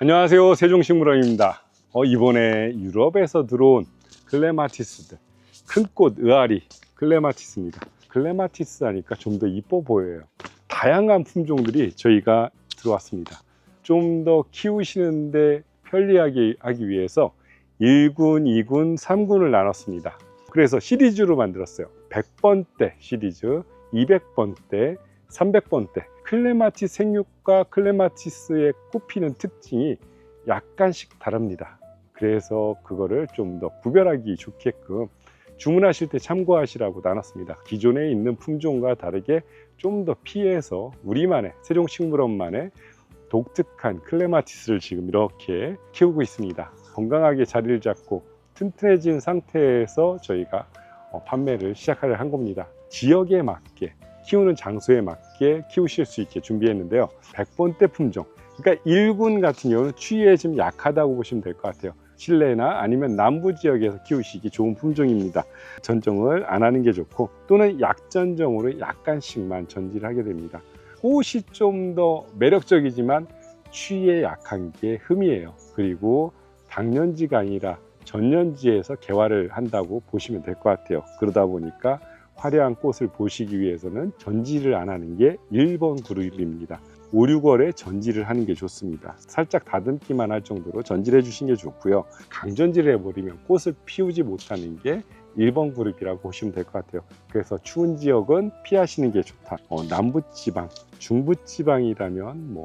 안녕하세요, 세종식물원입니다. 이번에 유럽에서 들어온 클레마티스들, 큰 꽃 의아리 클레마티스입니다. 클레마티스 하니까 좀 더 이뻐 보여요. 다양한 품종들이 저희가 들어왔습니다. 좀 더 키우시는데 편리하게 하기 위해서 1군, 2군, 3군을 나눴습니다. 그래서 시리즈로 만들었어요. 100번대 시리즈, 200번대, 300번대. 클레마티스 생육과 클레마티스의 꽃피는 특징이 약간씩 다릅니다. 그래서 그거를 좀 더 구별하기 좋게끔 주문하실 때 참고하시라고 나눴습니다. 기존에 있는 품종과 다르게 좀 더 피해서 우리만의, 세종식물원만의 독특한 클레마티스를 지금 이렇게 키우고 있습니다. 건강하게 자리를 잡고 튼튼해진 상태에서 저희가 판매를 시작하려 한 겁니다. 지역에 맞게, 키우는 장소에 맞게 키우실 수 있게 준비했는데요. 100번대 품종, 그러니까 1군 같은 경우는 추위에 좀 약하다고 보시면 될 것 같아요. 실내나 아니면 남부 지역에서 키우시기 좋은 품종입니다. 전정을 안 하는 게 좋고, 또는 약전정으로 약간씩만 전지를 하게 됩니다. 꽃이 좀 더 매력적이지만 추위에 약한 게 흠이에요. 그리고 당년지가 아니라 전년지에서 개화를 한다고 보시면 될 것 같아요. 그러다 보니까 화려한 꽃을 보시기 위해서는 전지를 안 하는 게 1번 그룹입니다. 5, 6월에 전지를 하는 게 좋습니다. 살짝 다듬기만 할 정도로 전지를 해주시는 게 좋고요. 강전지를 해버리면 꽃을 피우지 못하는 게 1번 그룹이라고 보시면 될 것 같아요. 그래서 추운 지역은 피하시는 게 좋다. 남부지방, 중부지방이라면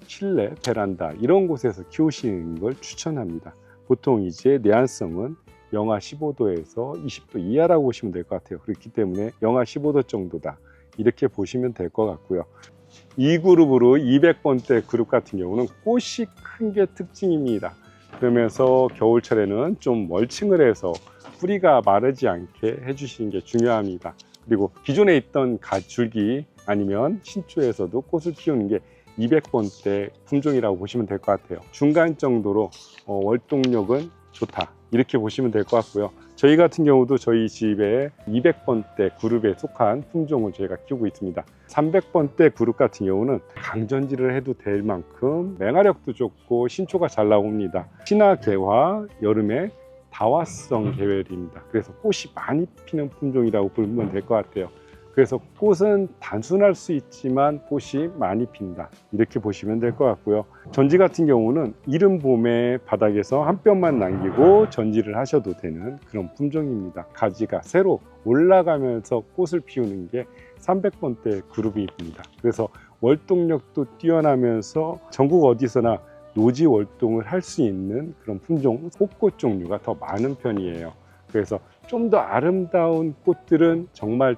실내, 베란다 이런 곳에서 키우시는 걸 추천합니다. 보통 이제 내한성은 영하 15도에서 20도 이하라고 보시면 될 것 같아요. 그렇기 때문에 영하 15도 정도다, 이렇게 보시면 될 것 같고요. 이 그룹으로 200번대 그룹 같은 경우는 꽃이 큰 게 특징입니다. 그러면서 겨울철에는 좀 멀칭을 해서 뿌리가 마르지 않게 해주시는 게 중요합니다. 그리고 기존에 있던 줄기 아니면 신초에서도 꽃을 키우는 게 200번대 품종이라고 보시면 될 것 같아요. 중간 정도로 월동력은 좋다, 이렇게 보시면 될 것 같고요. 저희 같은 경우도 저희 집에 200번대 그룹에 속한 품종을 저희가 키우고 있습니다. 300번대 그룹 같은 경우는 강전지를 해도 될 만큼 맹화력도 좋고 신초가 잘 나옵니다. 신화 개화, 여름에 다화성 계열입니다. 그래서 꽃이 많이 피는 품종이라고 보면 될 것 같아요. 그래서 꽃은 단순할 수 있지만 꽃이 많이 핀다, 이렇게 보시면 될 것 같고요. 전지 같은 경우는 이른 봄에 바닥에서 한 뼘만 남기고 전지를 하셔도 되는 그런 품종입니다. 가지가 새로 올라가면서 꽃을 피우는 게 300번대 그룹입니다. 그래서 월동력도 뛰어나면서 전국 어디서나 노지 월동을 할 수 있는 그런 품종, 꽃 종류가 더 많은 편이에요. 그래서 좀 더 아름다운 꽃들은 정말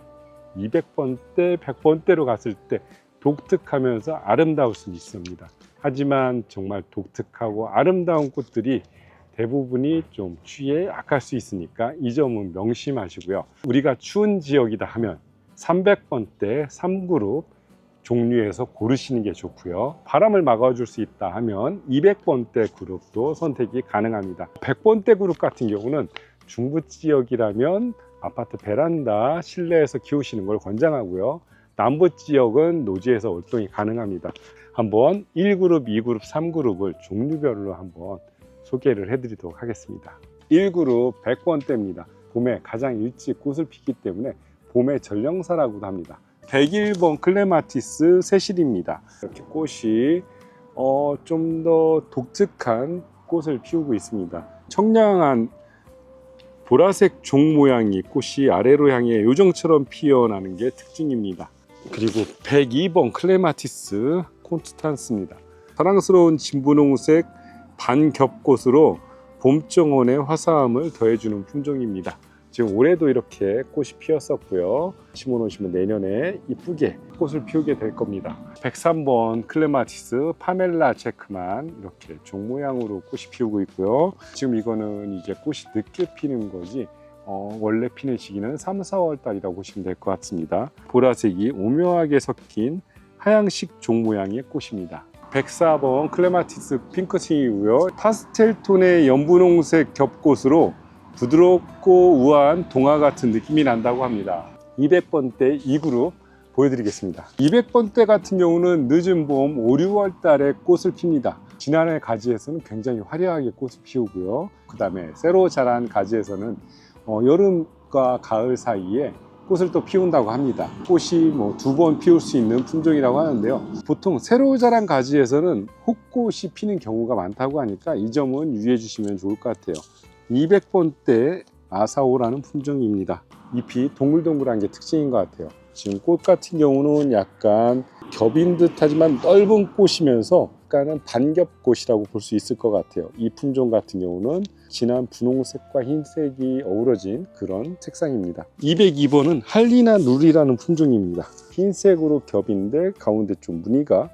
200번대, 100번대로 갔을 때 독특하면서 아름다울 수 있습니다. 하지만 정말 독특하고 아름다운 꽃들이 대부분이 좀 추위에 약할 수 있으니까 이 점은 명심하시고요. 우리가 추운 지역이다 하면 300번대 3그룹 종류에서 고르시는 게 좋고요. 바람을 막아줄 수 있다 하면 200번대 그룹도 선택이 가능합니다. 100번대 그룹 같은 경우는 중부 지역이라면 아파트 베란다, 실내에서 키우시는 걸 권장하고요. 남부 지역은 노지에서 월동이 가능합니다. 한번 1그룹, 2그룹, 3그룹을 종류별로 한번 소개를 해드리도록 하겠습니다. 1그룹 100번대입니다. 봄에 가장 일찍 꽃을 피기 때문에 봄의 전령사라고도 합니다. 101번 클레마티스 세실입니다. 이렇게 꽃이 좀 더 독특한 꽃을 피우고 있습니다. 청량한 보라색 종 모양의 꽃이 아래로 향해 요정처럼 피어나는 게 특징입니다. 그리고 102번 클레마티스 콘스탄스입니다. 사랑스러운 진분홍색 반겹꽃으로 봄정원의 화사함을 더해주는 품종입니다. 지금 올해도 이렇게 꽃이 피었었고요. 심어 놓으시면 내년에 이쁘게 꽃을 피우게 될 겁니다. 103번 클레마티스 파멜라 체크만 이렇게 종 모양으로 꽃이 피우고 있고요. 지금 이거는 이제 꽃이 늦게 피는 거지 원래 피는 시기는 3, 4월 달이라고 보시면 될 것 같습니다. 보라색이 오묘하게 섞인 하양식 종 모양의 꽃입니다. 104번 클레마티스 핑크색이고요. 파스텔 톤의 연분홍색 겹꽃으로 부드럽고 우아한 동화 같은 느낌이 난다고 합니다. 200번대 2그룹 보여드리겠습니다. 200번대 같은 경우는 늦은 봄 5, 6월 달에 꽃을 핍니다. 지난해 가지에서는 굉장히 화려하게 꽃을 피우고요. 그 다음에 새로 자란 가지에서는 여름과 가을 사이에 꽃을 또 피운다고 합니다. 꽃이 뭐 2번 피울 수 있는 품종이라고 하는데요. 보통 새로 자란 가지에서는 혹꽃이 피는 경우가 많다고 하니까 이 점은 유의해 주시면 좋을 것 같아요. 200번대 아사오라는 품종입니다. 잎이 동글동글한 게 특징인 것 같아요. 지금 꽃 같은 경우는 약간 겹인 듯 하지만 넓은 꽃이면서 약간은 반겹꽃이라고 볼 수 있을 것 같아요. 이 품종 같은 경우는 진한 분홍색과 흰색이 어우러진 그런 색상입니다. 202번은 할리나 룰이라는 품종입니다. 흰색으로 겹인데 가운데 좀 무늬가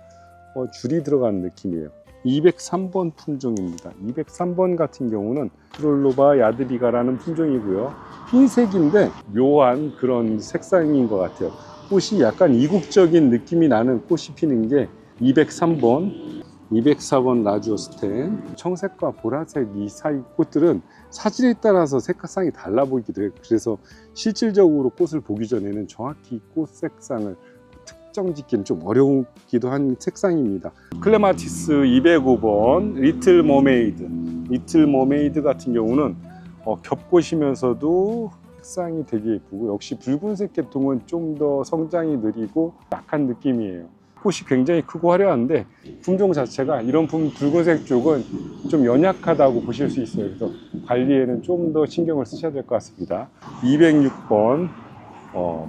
줄이 들어간 느낌이에요. 203번 품종입니다. 203번 같은 경우는 트롤로바 야드비가라는 품종이고요. 흰색인데 묘한 그런 색상인 것 같아요. 꽃이 약간 이국적인 느낌이 나는 꽃이 피는 게 203번, 204번 라주오스텐, 청색과 보라색 이 사이 꽃들은 사진에 따라서 색상이 달라 보이기도 해요. 그래서 실질적으로 꽃을 보기 전에는 정확히 꽃 색상을 특정 짓기는 좀 어려우기도 한 색상입니다. 클레마티스 205번 리틀 머메이드. 리틀 머메이드 같은 경우는 겹꽃이면서도 색상이 되게 예쁘고, 역시 붉은색 계통은 좀 더 성장이 느리고 약한 느낌이에요. 꽃이 굉장히 크고 화려한데 품종 자체가 이런 붉은색 쪽은 좀 연약하다고 보실 수 있어요. 그래서 관리에는 좀 더 신경을 쓰셔야 될 것 같습니다. 206번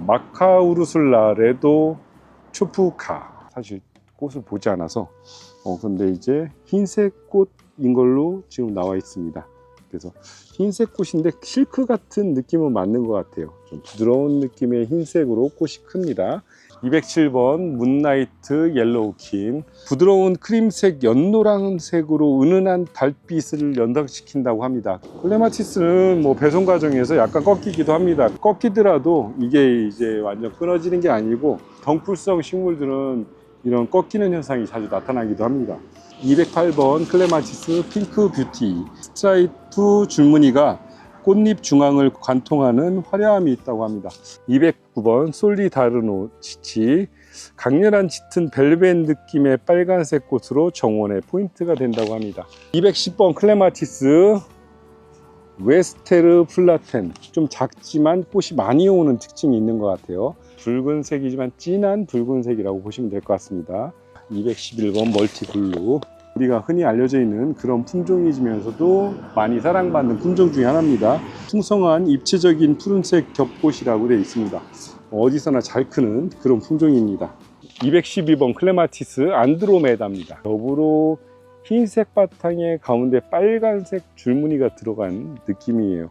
마카우르술라 레도 초프카. 사실 꽃을 보지 않아서 근데 이제 흰색 꽃인 걸로 지금 나와 있습니다. 그래서 흰색 꽃인데 실크 같은 느낌은 맞는 것 같아요. 좀 부드러운 느낌의 흰색으로 꽃이 큽니다. 207번 문나이트 옐로우킨. 부드러운 크림색 연노란색으로 은은한 달빛을 연상시킨다고 합니다. 클레마티스는 뭐 배송 과정에서 약간 꺾이기도 합니다. 꺾이더라도 이게 이제 완전 끊어지는 게 아니고 덩쿨성 식물들은 이런 꺾이는 현상이 자주 나타나기도 합니다. 208번 클레마티스 핑크 뷰티. 스트라이프 줄무늬가 꽃잎 중앙을 관통하는 화려함이 있다고 합니다. 209번 솔리다르노 치치. 강렬한 짙은 벨벳 느낌의 빨간색 꽃으로 정원의 포인트가 된다고 합니다. 210번 클레마티스 웨스테르 플라텐. 좀 작지만 꽃이 많이 오는 특징이 있는 것 같아요. 붉은색이지만 진한 붉은색이라고 보시면 될 것 같습니다. 211번 멀티블루. 우리가 흔히 알려져 있는 그런 품종이면서도 많이 사랑받는 품종 중에 하나입니다. 풍성한 입체적인 푸른색 겹꽃이라고 되어 있습니다. 어디서나 잘 크는 그런 품종입니다. 212번 클레마티스 안드로메다입니다. 더불어 흰색 바탕에 가운데 빨간색 줄무늬가 들어간 느낌이에요.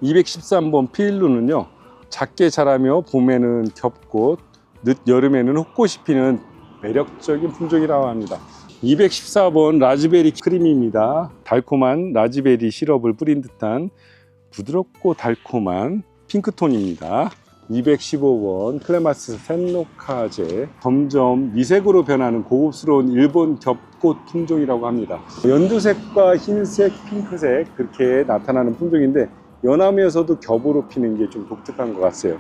213번 피일루는요, 작게 자라며 봄에는 겹꽃, 늦 여름에는 혹꽃이 피는 매력적인 품종이라고 합니다. 214번 라즈베리 크림입니다. 달콤한 라즈베리 시럽을 뿌린 듯한 부드럽고 달콤한 핑크톤입니다. 215번 클레마티스 센노카제. 점점 미색으로 변하는 고급스러운 일본 겹꽃 품종이라고 합니다. 연두색과 흰색, 핑크색 그렇게 나타나는 품종인데 연하면서도 겹으로 피는 게 좀 독특한 것 같아요.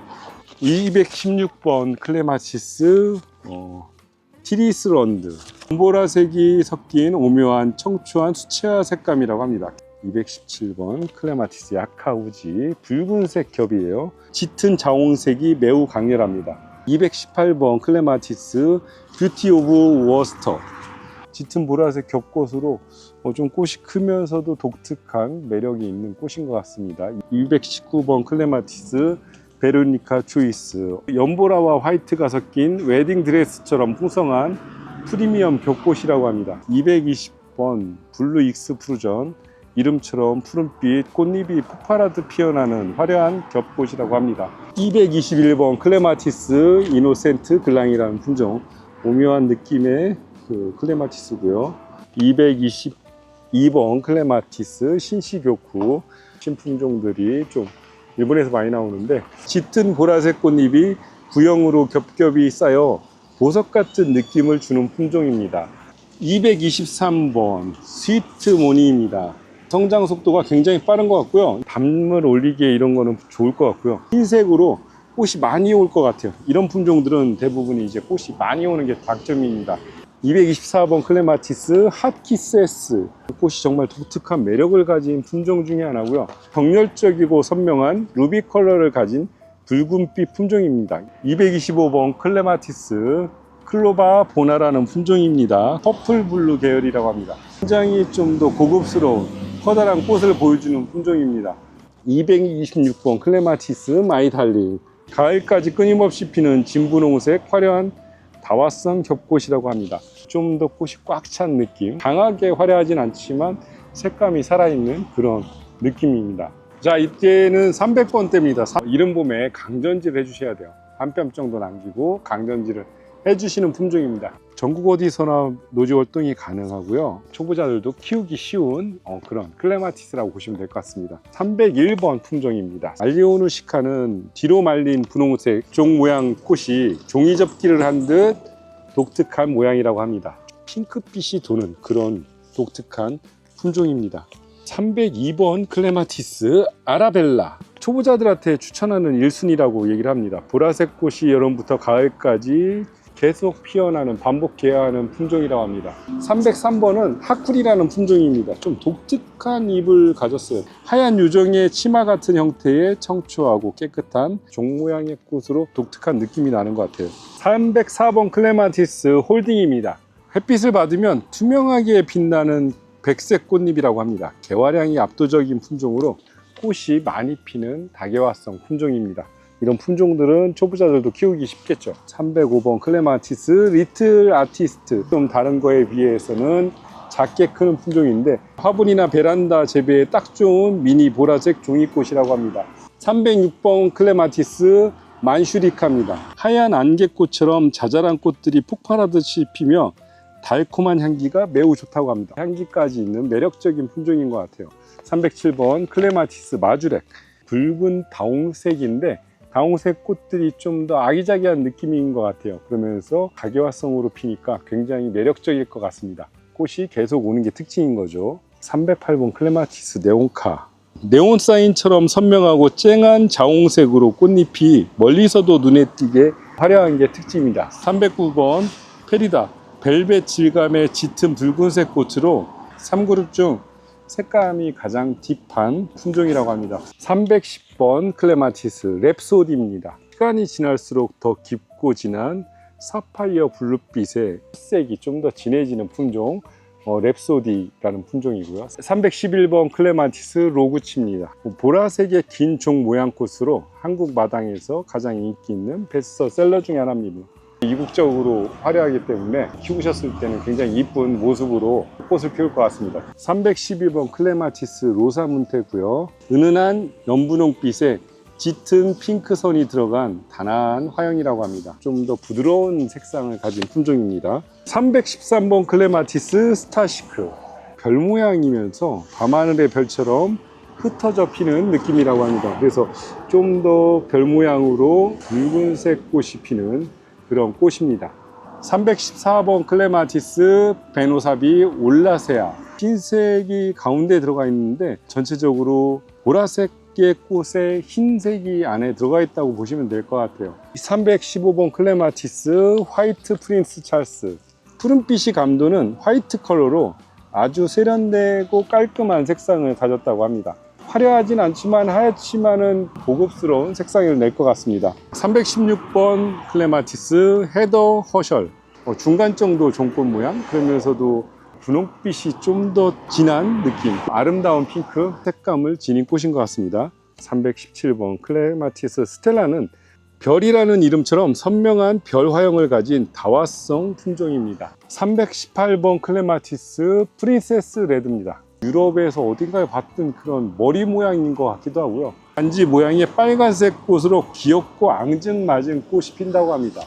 216번 클레마티스 티리스런드. 보라색이 섞인 오묘한 청초한 수채화 색감이라고 합니다. 217번 클레마티스 야카우지. 붉은색 겹이에요. 짙은 자홍색이 매우 강렬합니다. 218번 클레마티스 뷰티 오브 워스터. 짙은 보라색 겹꽃으로 좀 꽃이 크면서도 독특한 매력이 있는 꽃인 것 같습니다. 219번 클레마티스 베르니카 초이스. 연보라와 화이트가 섞인 웨딩 드레스처럼 풍성한 프리미엄 겹꽃이라고 합니다. 220번 블루 익스프루전. 이름처럼 푸른빛 꽃잎이 폭발하듯 피어나는 화려한 겹꽃이라고 합니다. 221번 클레마티스 이노센트 글랑이라는 품종. 오묘한 느낌의 클레마티스고요. 222번 클레마티스 신시교쿠. 신품종들이 좀 일본에서 많이 나오는데 짙은 보라색 꽃잎이 구형으로 겹겹이 쌓여 보석 같은 느낌을 주는 품종입니다. 223번 스위트 모니입니다. 성장 속도가 굉장히 빠른 것 같고요. 담을 올리기에 이런 거는 좋을 것 같고요. 흰색으로 꽃이 많이 올 것 같아요. 이런 품종들은 대부분 이제 꽃이 많이 오는 게 장점입니다. 224번 클레마티스 핫키스 S. 꽃이 정말 독특한 매력을 가진 품종 중에 하나고요. 정열적이고 선명한 루비 컬러를 가진 붉은빛 품종입니다. 225번 클레마티스 클로바 보나라는 품종입니다. 퍼플 블루 계열이라고 합니다. 굉장히 좀 더 고급스러운 커다란 꽃을 보여주는 품종입니다. 226번 클레마티스 마이달링. 가을까지 끊임없이 피는 진분홍색 화려한 다화성 겹꽃이라고 합니다. 좀 더 꽃이 꽉 찬 느낌, 강하게 화려하진 않지만 색감이 살아있는 그런 느낌입니다. 자, 이때는 300번대입니다. 이른 봄에 강전지를 해주셔야 돼요. 한 뼘 정도 남기고 강전지를 해주시는 품종입니다. 전국 어디서나 노지 활동이 가능하고요. 초보자들도 키우기 쉬운 그런 클레마티스라고 보시면 될 것 같습니다. 301번 품종입니다. 알리오누시카는 뒤로 말린 분홍색 종 모양 꽃이 종이접기를 한 듯 독특한 모양이라고 합니다. 핑크빛이 도는 그런 독특한 품종입니다. 302번 클레마티스 아라벨라. 초보자들한테 추천하는 1순위라고 얘기를 합니다. 보라색 꽃이 여름부터 가을까지 계속 피어나는 반복 개화하는 품종이라고 합니다. 303번은 하쿠리라는 품종입니다. 좀 독특한 잎을 가졌어요. 하얀 유정의 치마 같은 형태의 청초하고 깨끗한 종 모양의 꽃으로 독특한 느낌이 나는 것 같아요. 304번 클레마티스 홀딩입니다. 햇빛을 받으면 투명하게 빛나는 백색 꽃잎이라고 합니다. 개화량이 압도적인 품종으로 꽃이 많이 피는 다개화성 품종입니다. 이런 품종들은 초보자들도 키우기 쉽겠죠. 305번 클레마티스 리틀 아티스트. 좀 다른 거에 비해서는 작게 크는 품종인데 화분이나 베란다 재배에 딱 좋은 미니 보라색 종이꽃이라고 합니다. 306번 클레마티스 만슈리카입니다. 하얀 안개꽃처럼 자잘한 꽃들이 폭발하듯이 피며 달콤한 향기가 매우 좋다고 합니다. 향기까지 있는 매력적인 품종인 것 같아요. 307번 클레마티스 마주렉. 붉은 다홍색인데 다홍색 꽃들이 좀 더 아기자기한 느낌인 것 같아요. 그러면서 다개화성으로 피니까 굉장히 매력적일 것 같습니다. 꽃이 계속 오는 게 특징인 거죠. 308번 클레마티스 네온카. 네온 사인처럼 선명하고 쨍한 자홍색으로 꽃잎이 멀리서도 눈에 띄게 화려한 게 특징입니다. 309번 페리다. 벨벳 질감의 짙은 붉은색 꽃으로 3그룹 중 색감이 가장 딥한 품종이라고 합니다. 310번 클레마티스 랩소디입니다. 시간이 지날수록 더 깊고 진한 사파이어 블루빛의 색이 좀 더 진해지는 품종 랩소디라는 품종이고요. 311번 클레마티스 로구치입니다. 보라색의 긴 종 모양 꽃으로 한국 마당에서 가장 인기 있는 베스트셀러 중에 하나입니다. 이국적으로 화려하기 때문에 키우셨을 때는 굉장히 이쁜 모습으로 꽃을 피울 것 같습니다. 312번 클레마티스 로사문테고요. 은은한 연분홍빛에 짙은 핑크선이 들어간 단아한 화형이라고 합니다. 좀 더 부드러운 색상을 가진 품종입니다. 313번 클레마티스 스타시크. 별 모양이면서 밤하늘의 별처럼 흩어져 피는 느낌이라고 합니다. 그래서 좀 더 별 모양으로 붉은색 꽃이 피는 그런 꽃입니다. 314번 클레마티스 베노사비 올라세아. 흰색이 가운데 들어가 있는데 전체적으로 보라색의 꽃에 흰색이 안에 들어가 있다고 보시면 될 것 같아요. 315번 클레마티스 화이트 프린스 찰스. 푸른빛이 감도는 화이트 컬러로 아주 세련되고 깔끔한 색상을 가졌다고 합니다. 화려하진 않지만 하얗지만은 고급스러운 색상을 낼 것 같습니다. 316번 클레마티스 헤더 허셜. 중간 정도 종꽃 모양, 그러면서도 분홍빛이 좀 더 진한 느낌, 아름다운 핑크 색감을 지닌 꽃인 것 같습니다. 317번 클레마티스 스텔라는 별이라는 이름처럼 선명한 별 화형을 가진 다화성 품종입니다. 318번 클레마티스 프린세스 레드입니다. 유럽에서 어딘가에 봤던 그런 머리 모양인 것 같기도 하고요. 단지 모양이 빨간색 꽃으로 귀엽고 앙증맞은 꽃이 핀다고 합니다.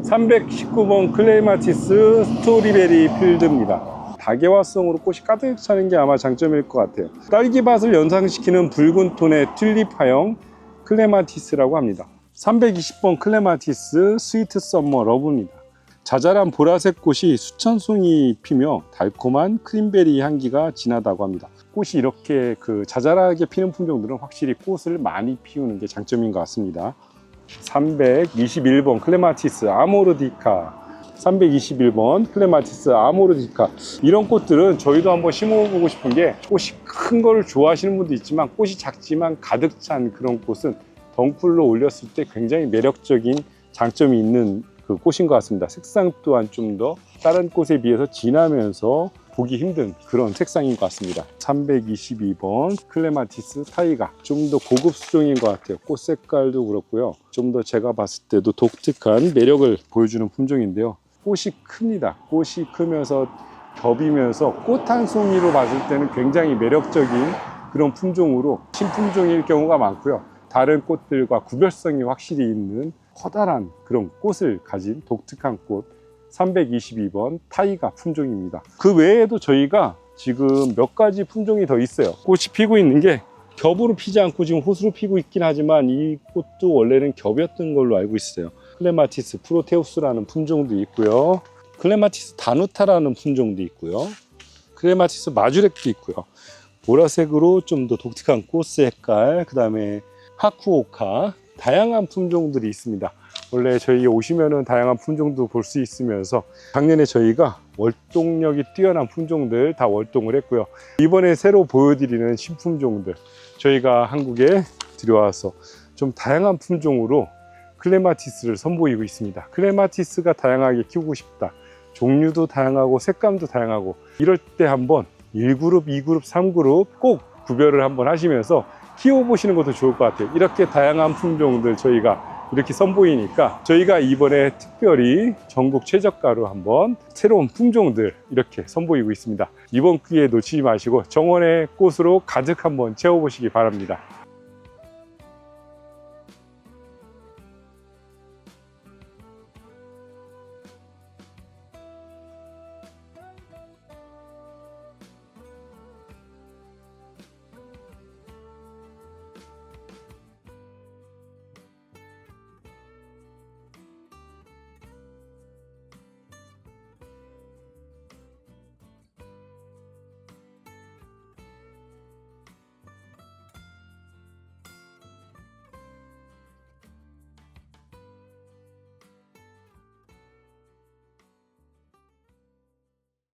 319번 클레마티스 스토리베리 필드입니다. 다개화성으로 꽃이 가득 차는 게 아마 장점일 것 같아요. 딸기밭을 연상시키는 붉은 톤의 튤립 화형 클레마티스라고 합니다. 320번 클레마티스 스위트 썸머 러브입니다. 자잘한 보라색 꽃이 수천 송이 피며 달콤한 크림베리 향기가 진하다고 합니다. 꽃이 이렇게 자잘하게 피는 품종들은 확실히 꽃을 많이 피우는 게 장점인 것 같습니다. 321번 클레마티스 아모르디카. 321번 클레마티스 아모르디카. 이런 꽃들은 저희도 한번 심어보고 싶은 게, 꽃이 큰 거를 좋아하시는 분도 있지만 꽃이 작지만 가득 찬 그런 꽃은 덩쿨로 올렸을 때 굉장히 매력적인 장점이 있는 그 꽃인 것 같습니다. 색상 또한 좀 더 다른 꽃에 비해서 진하면서 보기 힘든 그런 색상인 것 같습니다. 322번 클레마티스 타이가 좀 더 고급 수종인 것 같아요. 꽃 색깔도 그렇고요. 좀 더 제가 봤을 때도 독특한 매력을 보여주는 품종인데요. 꽃이 큽니다. 꽃이 크면서 겹이면서 꽃 한 송이로 봤을 때는 굉장히 매력적인 그런 품종으로 신품종일 경우가 많고요. 다른 꽃들과 구별성이 확실히 있는 커다란 그런 꽃을 가진 독특한 꽃 322번 타이가 품종입니다. 그 외에도 저희가 지금 몇 가지 품종이 더 있어요. 꽃이 피고 있는 게 겹으로 피지 않고 지금 호수로 피고 있긴 하지만 이 꽃도 원래는 겹이었던 걸로 알고 있어요. 클레마티스 프로테우스라는 품종도 있고요. 클레마티스 다누타라는 품종도 있고요. 클레마티스 마주렉도 있고요. 보라색으로 좀 더 독특한 꽃 색깔, 그 다음에 하쿠오카, 다양한 품종들이 있습니다. 원래 저희 오시면은 다양한 품종도 볼 수 있으면서 작년에 저희가 월동력이 뛰어난 품종들 다 월동을 했고요. 이번에 새로 보여드리는 신품종들 저희가 한국에 들여와서 좀 다양한 품종으로 클레마티스를 선보이고 있습니다. 클레마티스가 다양하게 키우고 싶다, 종류도 다양하고 색감도 다양하고, 이럴 때 한번 1그룹, 2그룹, 3그룹 꼭 구별을 한번 하시면서 키워보시는 것도 좋을 것 같아요. 이렇게 다양한 품종들 저희가 이렇게 선보이니까 저희가 이번에 특별히 전국 최저가로 한번 새로운 품종들 이렇게 선보이고 있습니다. 이번 기회에 놓치지 마시고 정원의 꽃으로 가득 한번 채워보시기 바랍니다.